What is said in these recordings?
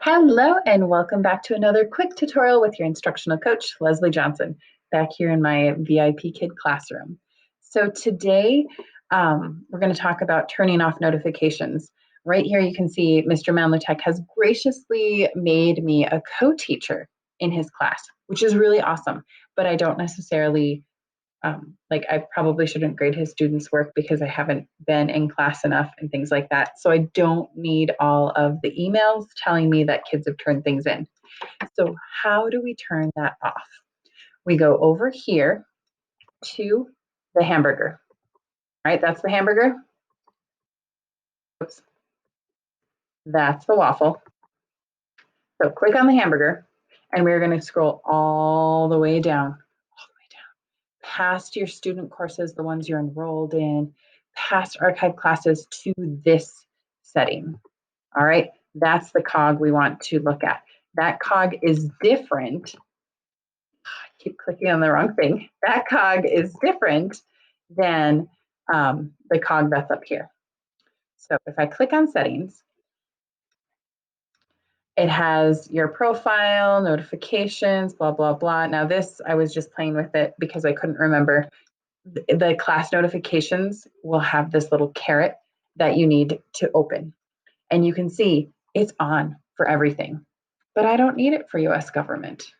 Hello and welcome back to another quick tutorial with your instructional coach, Leslie Johnson, back here in my VIP Kid classroom. So today we're going to talk about turning off notifications. Right here you can see Mr. Manlutek has graciously made me a co-teacher in his class, which is really awesome, but I don't necessarily I probably shouldn't grade his students' work because I haven't been in class enough and things like that. So I don't need all of the emails telling me that kids have turned things in. So how do we turn that off? We go over here to the hamburger. All right, that's the hamburger. Oops. That's the waffle. So click on the hamburger and we're going to scroll all the way down, past your student courses, the ones you're enrolled in, past archive classes to this setting. All right, that's the cog we want to look at. That cog is different. I keep clicking on the wrong thing. That cog is different than the cog that's up here. So if I click on settings, it has your profile, notifications, blah, blah, blah. Now this, I was just playing with it because I couldn't remember. The class notifications will have this little caret that you need to open. And you can see it's on for everything. But I don't need it for US government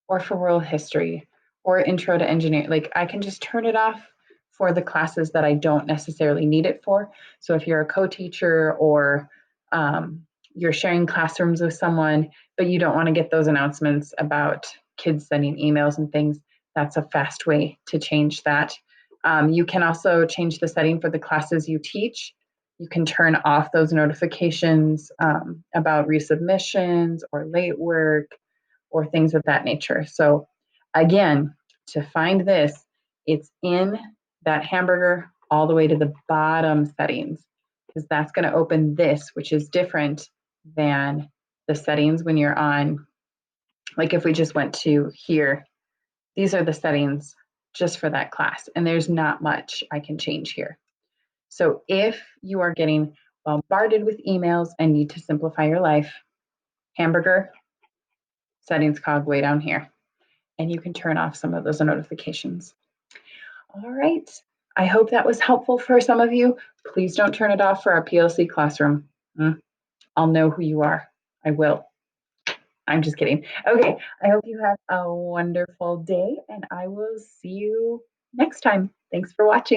or for world history or intro to engineering. Like I can just turn it off for the classes that I don't necessarily need it for. So if you're a co-teacher or you're sharing classrooms with someone, but you don't want to get those announcements about kids sending emails and things, that's a fast way to change that. You can also change the setting for the classes you teach. You can turn off those notifications about resubmissions or late work or things of that nature. So again, to find this, it's in that hamburger all the way to the bottom settings, because that's going to open this, which is different than the settings when you're on, like if we just went to here, these are the settings just for that class, and there's not much I can change here. So if you are getting bombarded with emails and need to simplify your life, hamburger, settings cog way down here, and you can turn off some of those notifications. All right. I hope that was helpful for some of you. Please don't turn it off for our PLC classroom. I'll know who you are. I will. I'm just kidding. Okay. I hope you have a wonderful day and I will see you next time. Thanks for watching.